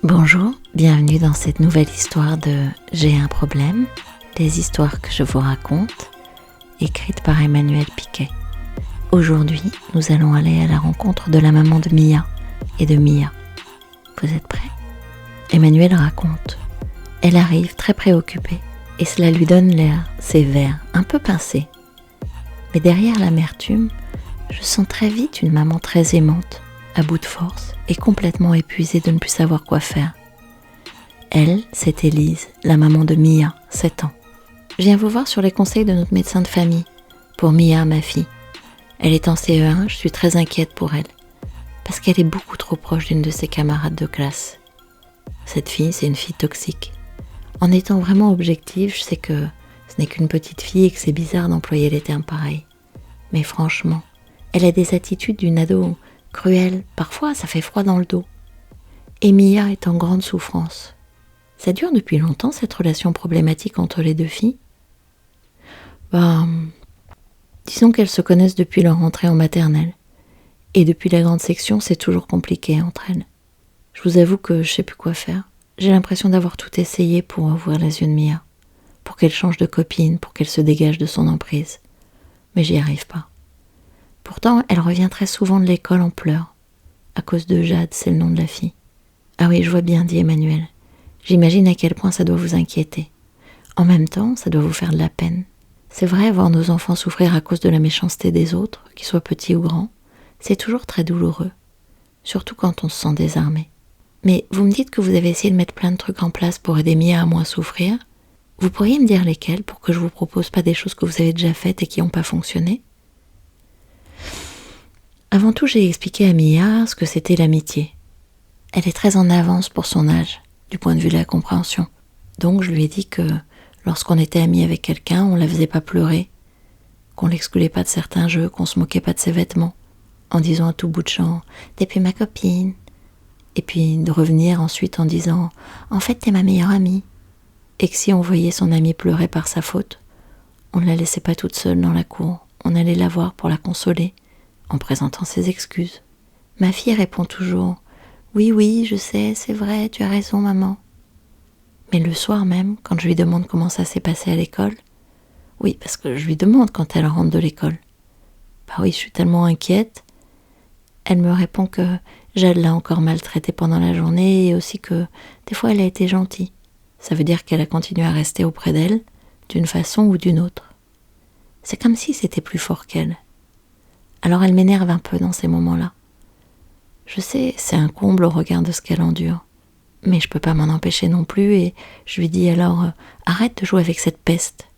Bonjour, bienvenue dans cette nouvelle histoire de J'ai un problème, les histoires que je vous raconte, écrites par Emmanuel Piquet. Aujourd'hui, nous allons aller à la rencontre de la maman de Mia et de Mia. Vous êtes prêts ? Emmanuel raconte. Elle arrive très préoccupée et cela lui donne l'air sévère, un peu pincé. Mais derrière l'amertume, je sens très vite une maman très aimante, à bout de force et complètement épuisée de ne plus savoir quoi faire. Elle, c'est Élise, la maman de Mia, 7 ans. Je viens vous voir sur les conseils de notre médecin de famille, pour Mia, ma fille. Elle est en CE1, je suis très inquiète pour elle, parce qu'elle est beaucoup trop proche d'une de ses camarades de classe. Cette fille, c'est une fille toxique. En étant vraiment objective, je sais que ce n'est qu'une petite fille et que c'est bizarre d'employer les termes pareils. Mais franchement, elle a des attitudes d'une ado cruelle, parfois ça fait froid dans le dos. Et Mia est en grande souffrance. Ça dure depuis longtemps cette relation problématique entre les deux filles ? Disons qu'elles se connaissent depuis leur entrée en maternelle. Et depuis la grande section, c'est toujours compliqué entre elles. Je vous avoue que je sais plus quoi faire. J'ai l'impression d'avoir tout essayé pour ouvrir les yeux de Mia, pour qu'elle change de copine, pour qu'elle se dégage de son emprise. Mais j'y arrive pas. Pourtant, elle revient très souvent de l'école en pleurs. À cause de Jade, c'est le nom de la fille. Ah oui, je vois bien, dit Emmanuel. J'imagine à quel point ça doit vous inquiéter. En même temps, ça doit vous faire de la peine. C'est vrai, voir nos enfants souffrir à cause de la méchanceté des autres, qu'ils soient petits ou grands, c'est toujours très douloureux. Surtout quand on se sent désarmé. Mais vous me dites que vous avez essayé de mettre plein de trucs en place pour aider Mia à moins souffrir. Vous pourriez me dire lesquels pour que je vous propose pas des choses que vous avez déjà faites et qui n'ont pas fonctionné ? Avant tout, j'ai expliqué à Mia ce que c'était l'amitié. Elle est très en avance pour son âge, du point de vue de la compréhension. Donc je lui ai dit que lorsqu'on était amis avec quelqu'un, on la faisait pas pleurer, qu'on l'excluait pas de certains jeux, qu'on se moquait pas de ses vêtements, en disant à tout bout de champ « T'es plus ma copine ». Et puis de revenir ensuite en disant « En fait, t'es ma meilleure amie ». Et que si on voyait son amie pleurer par sa faute, on ne la laissait pas toute seule dans la cour, on allait la voir pour la consoler, en présentant ses excuses. Ma fille répond toujours « Oui, je sais, c'est vrai, tu as raison, maman ». Mais le soir même, quand je lui demande comment ça s'est passé à l'école, oui, parce que je lui demande quand elle rentre de l'école. Bah oui, je suis tellement inquiète. Elle me répond que Jade l'a encore maltraitée pendant la journée et aussi que des fois elle a été gentille. Ça veut dire qu'elle a continué à rester auprès d'elle, d'une façon ou d'une autre. C'est comme si c'était plus fort qu'elle. Alors elle m'énerve un peu dans ces moments-là. Je sais, c'est un comble au regard de ce qu'elle endure. Mais je peux pas m'en empêcher non plus et je lui dis alors « Arrête de jouer avec cette peste ».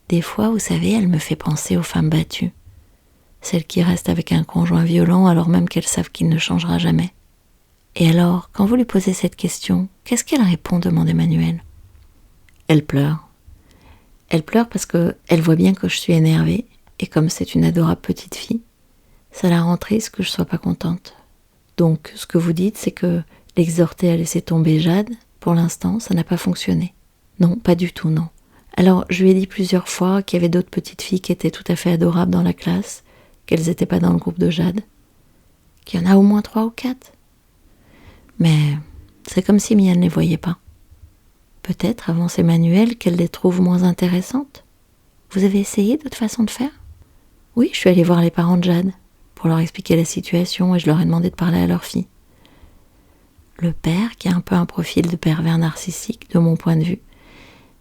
Des fois, vous savez, elle me fait penser aux femmes battues. Celles qui restent avec un conjoint violent alors même qu'elles savent qu'il ne changera jamais. Et alors, quand vous lui posez cette question, qu'est-ce qu'elle répond ? Demande Emmanuel. Elle pleure. Elle pleure parce qu'elle voit bien que je suis énervée et comme c'est une adorable petite fille, ça la rend triste que je sois pas contente. Donc, ce que vous dites, c'est que l'exhorter à laisser tomber Jade, pour l'instant, ça n'a pas fonctionné. Non, pas du tout, non. Alors, je lui ai dit plusieurs fois qu'il y avait d'autres petites filles qui étaient tout à fait adorables dans la classe, qu'elles n'étaient pas dans le groupe de Jade, qu'il y en a au moins 3 ou 4. Mais c'est comme si Mia ne les voyait pas. Peut-être, avance Emmanuel, qu'elle les trouve moins intéressantes. Vous avez essayé d'autres façons de faire ? Oui, je suis allée voir les parents de Jade, pour leur expliquer la situation et je leur ai demandé de parler à leur fille. Le père, qui a un peu un profil de pervers narcissique, de mon point de vue,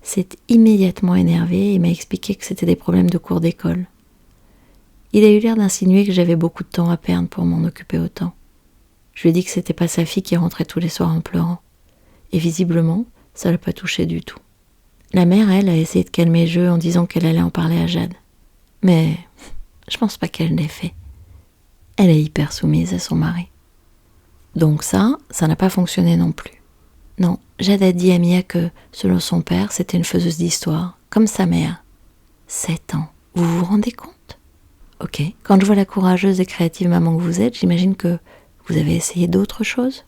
s'est immédiatement énervé et m'a expliqué que c'était des problèmes de cours d'école. Il a eu l'air d'insinuer que j'avais beaucoup de temps à perdre pour m'en occuper autant. Je lui ai dit que c'était pas sa fille qui rentrait tous les soirs en pleurant. Et visiblement, ça l'a pas touché du tout. La mère, elle, a essayé de calmer le jeu en disant qu'elle allait en parler à Jade. Mais je pense pas qu'elle l'ait fait. Elle est hyper soumise à son mari. Donc ça n'a pas fonctionné non plus. Non, Jade a dit à Mia que, selon son père, c'était une faiseuse d'histoire, comme sa mère. 7 ans, vous vous rendez compte ? Ok, quand je vois la courageuse et créative maman que vous êtes, j'imagine que vous avez essayé d'autres choses ?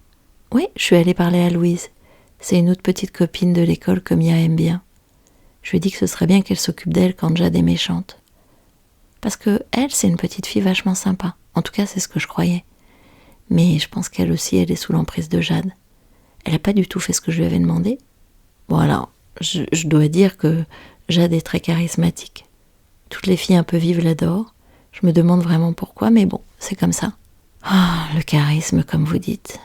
Oui, je suis allée parler à Louise. C'est une autre petite copine de l'école que Mia aime bien. Je lui ai dit que ce serait bien qu'elle s'occupe d'elle quand Jade est méchante. Parce que elle, c'est une petite fille vachement sympa. En tout cas, c'est ce que je croyais. Mais je pense qu'elle aussi, elle est sous l'emprise de Jade. Elle n'a pas du tout fait ce que je lui avais demandé. Bon alors, je dois dire que Jade est très charismatique. Toutes les filles un peu vives l'adorent. Je me demande vraiment pourquoi, mais bon, c'est comme ça. Ah, le charisme, comme vous dites.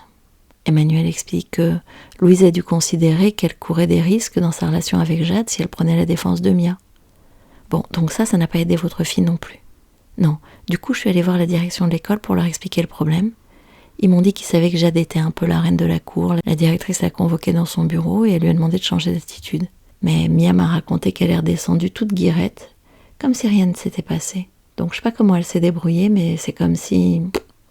Emmanuel explique que Louise a dû considérer qu'elle courait des risques dans sa relation avec Jade si elle prenait la défense de Mia. Bon, donc ça n'a pas aidé votre fille non plus. Non, du coup je suis allée voir la direction de l'école pour leur expliquer le problème. Ils m'ont dit qu'ils savaient que Jade était un peu la reine de la cour. La directrice l'a convoquée dans son bureau et elle lui a demandé de changer d'attitude. Mais Mia m'a raconté qu'elle est redescendue toute guirette, comme si rien ne s'était passé. Donc je sais pas comment elle s'est débrouillée, mais c'est comme si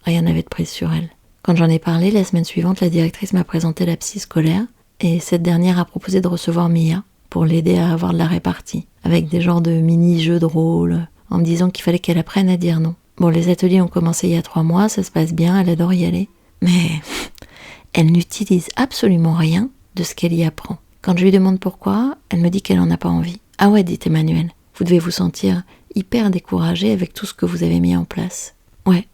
rien n'avait de prise sur elle. Quand j'en ai parlé, la semaine suivante, la directrice m'a présenté la psy scolaire et cette dernière a proposé de recevoir Mia pour l'aider à avoir de la répartie, avec des genres de mini-jeux de rôle, en me disant qu'il fallait qu'elle apprenne à dire non. Bon, les ateliers ont commencé il y a 3 mois, ça se passe bien, elle adore y aller, mais elle n'utilise absolument rien de ce qu'elle y apprend. Quand je lui demande pourquoi, elle me dit qu'elle n'en a pas envie. Ah ouais, dit Emmanuel, vous devez vous sentir hyper découragée avec tout ce que vous avez mis en place. Ouais.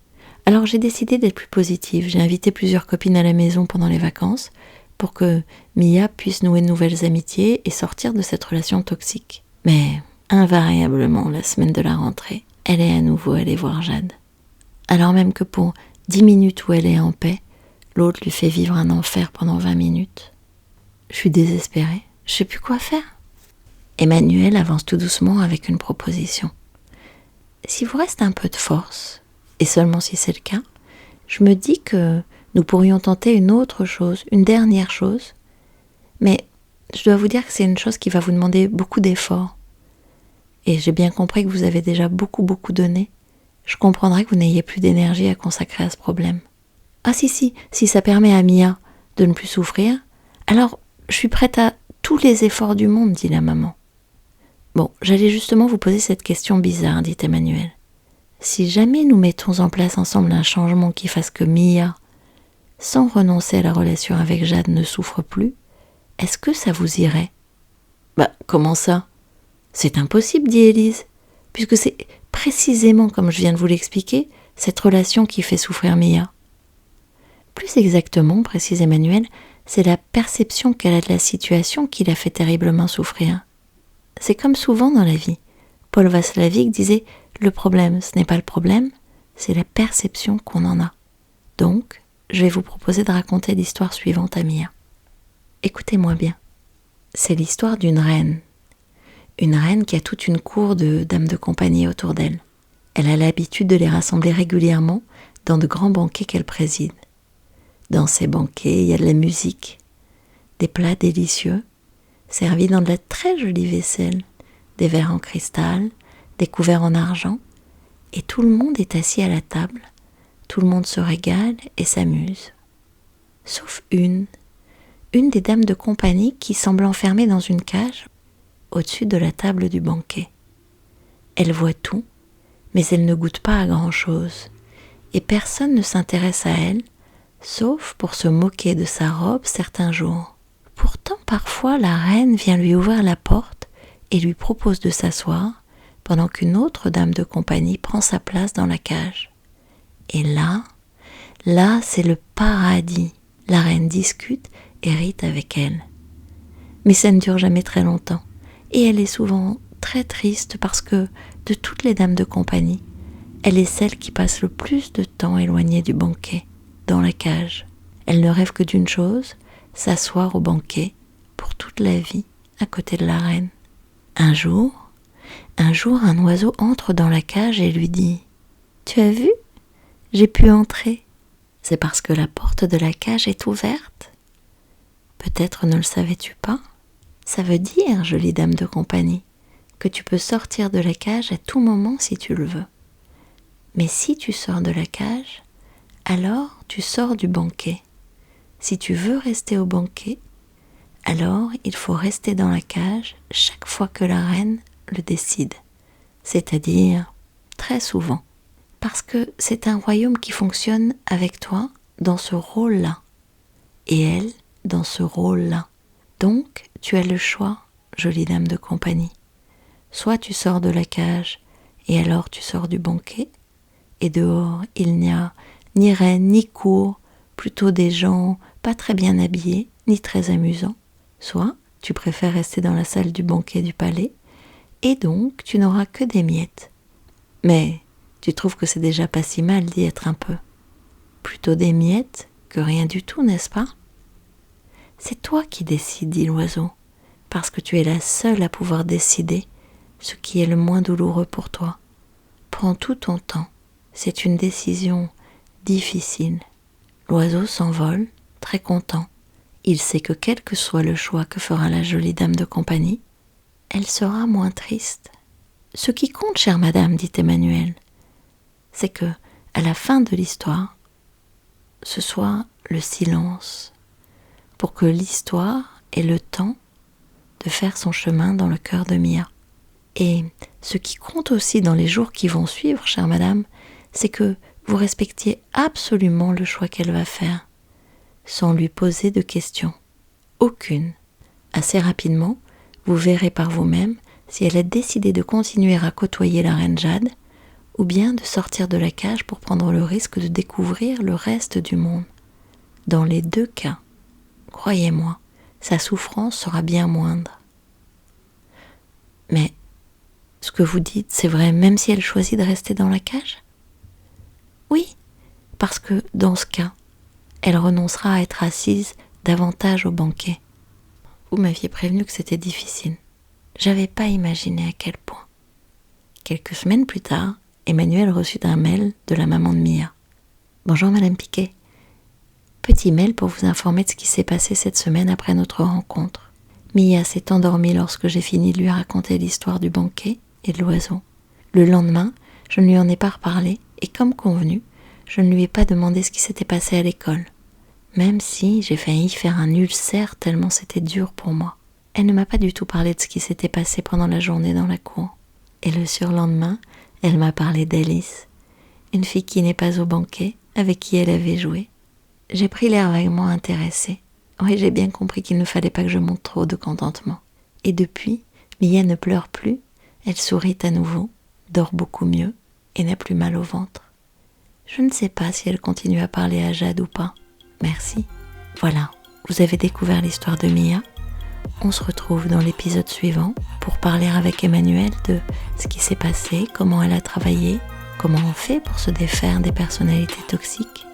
Alors j'ai décidé d'être plus positive. J'ai invité plusieurs copines à la maison pendant les vacances pour que Mia puisse nouer de nouvelles amitiés et sortir de cette relation toxique. Mais invariablement, la semaine de la rentrée, elle est à nouveau allée voir Jade. Alors même que pour 10 minutes où elle est en paix, l'autre lui fait vivre un enfer pendant 20 minutes. Je suis désespérée. Je sais plus quoi faire. Emmanuel avance tout doucement avec une proposition. Si vous reste un peu de force, et seulement si c'est le cas, je me dis que nous pourrions tenter une autre chose, une dernière chose. Mais je dois vous dire que c'est une chose qui va vous demander beaucoup d'efforts. Et j'ai bien compris que vous avez déjà beaucoup donné. Je comprendrai que vous n'ayez plus d'énergie à consacrer à ce problème. Ah si ça permet à Mia de ne plus souffrir, alors je suis prête à tous les efforts du monde, dit la maman. Bon, j'allais justement vous poser cette question bizarre, dit Emmanuel. Si jamais nous mettons en place ensemble un changement qui fasse que Mia, sans renoncer à la relation avec Jade, ne souffre plus, est-ce que ça vous irait ? Bah, comment ça ? C'est impossible, dit Élise, puisque c'est précisément, comme je viens de vous l'expliquer, cette relation qui fait souffrir Mia. Plus exactement, précise Emmanuel, c'est la perception qu'elle a de la situation qui la fait terriblement souffrir. C'est comme souvent dans la vie. Paul Václavic disait « Le problème, ce n'est pas le problème, c'est la perception qu'on en a. » Donc, je vais vous proposer de raconter l'histoire suivante à Mia. Écoutez-moi bien. C'est l'histoire d'une reine. Une reine qui a toute une cour de dames de compagnie autour d'elle. Elle a l'habitude de les rassembler régulièrement dans de grands banquets qu'elle préside. Dans ces banquets, il y a de la musique, des plats délicieux, servis dans de la très jolie vaisselle, des verres en cristal, des couverts en argent, et tout le monde est assis à la table, tout le monde se régale et s'amuse. Sauf une des dames de compagnie qui semble enfermée dans une cage au-dessus de la table du banquet. Elle voit tout, mais elle ne goûte pas à grand-chose, et personne ne s'intéresse à elle, sauf pour se moquer de sa robe certains jours. Pourtant, parfois, la reine vient lui ouvrir la porte et lui propose de s'asseoir pendant qu'une autre dame de compagnie prend sa place dans la cage. Et là, c'est le paradis. La reine discute et rit avec elle. Mais ça ne dure jamais très longtemps. Et elle est souvent très triste parce que, de toutes les dames de compagnie, elle est celle qui passe le plus de temps éloignée du banquet, dans la cage. Elle ne rêve que d'une chose, s'asseoir au banquet pour toute la vie à côté de la reine. Un jour, un oiseau entre dans la cage et lui dit « Tu as vu ? J'ai pu entrer. C'est parce que la porte de la cage est ouverte. Peut-être ne le savais-tu pas ? Ça veut dire, jolie dame de compagnie, que tu peux sortir de la cage à tout moment si tu le veux. Mais si tu sors de la cage, alors tu sors du banquet. Si tu veux rester au banquet, alors il faut rester dans la cage chaque fois que la reine le décide, c'est-à-dire très souvent, parce que c'est un royaume qui fonctionne avec toi dans ce rôle-là, et elle dans ce rôle-là. Donc, tu as le choix, jolie dame de compagnie. Soit tu sors de la cage, et alors tu sors du banquet, et dehors il n'y a ni reine ni cour, plutôt des gens pas très bien habillés, ni très amusant, soit tu préfères rester dans la salle du banquet du palais, et donc tu n'auras que des miettes. Mais tu trouves que c'est déjà pas si mal d'y être un peu. Plutôt des miettes que rien du tout, n'est-ce pas ? C'est toi qui décides, dit l'oiseau, parce que tu es la seule à pouvoir décider ce qui est le moins douloureux pour toi. Prends tout ton temps, c'est une décision difficile. L'oiseau s'envole, très content. Il sait que quel que soit le choix que fera la jolie dame de compagnie, elle sera moins triste. Ce qui compte, chère madame, dit Emmanuel, c'est que, à la fin de l'histoire, ce soit le silence, pour que l'histoire ait le temps de faire son chemin dans le cœur de Mia. Et ce qui compte aussi dans les jours qui vont suivre, chère madame, c'est que vous respectiez absolument le choix qu'elle va faire, sans lui poser de questions. Aucune. Assez rapidement, vous verrez par vous-même si elle a décidé de continuer à côtoyer la reine Jade, ou bien de sortir de la cage pour prendre le risque de découvrir le reste du monde. Dans les deux cas, croyez-moi, sa souffrance sera bien moindre. Mais ce que vous dites, c'est vrai même si elle choisit de rester dans la cage ? Oui, parce que dans ce cas, elle renoncera à être assise davantage au banquet. Vous m'aviez prévenu que c'était difficile. J'avais pas imaginé à quel point. Quelques semaines plus tard, Emmanuel reçut un mail de la maman de Mia. « Bonjour Madame Piquet. Petit mail pour vous informer de ce qui s'est passé cette semaine après notre rencontre. Mia s'est endormie lorsque j'ai fini de lui raconter l'histoire du banquet et de l'oiseau. Le lendemain, je ne lui en ai pas reparlé et comme convenu, je ne lui ai pas demandé ce qui s'était passé à l'école. Même si j'ai failli faire un ulcère tellement c'était dur pour moi. Elle ne m'a pas du tout parlé de ce qui s'était passé pendant la journée dans la cour. Et le surlendemain, elle m'a parlé d'Alice, une fille qui n'est pas au banquet, avec qui elle avait joué. J'ai pris l'air vaguement intéressée. Oui, j'ai bien compris qu'il ne fallait pas que je montre trop de contentement. Et depuis, Mia ne pleure plus, elle sourit à nouveau, dort beaucoup mieux et n'a plus mal au ventre. Je ne sais pas si elle continue à parler à Jade ou pas. Merci. Voilà, vous avez découvert l'histoire de Mia. On se retrouve dans l'épisode suivant pour parler avec Emmanuel de ce qui s'est passé, comment elle a travaillé, comment on fait pour se défaire des personnalités toxiques.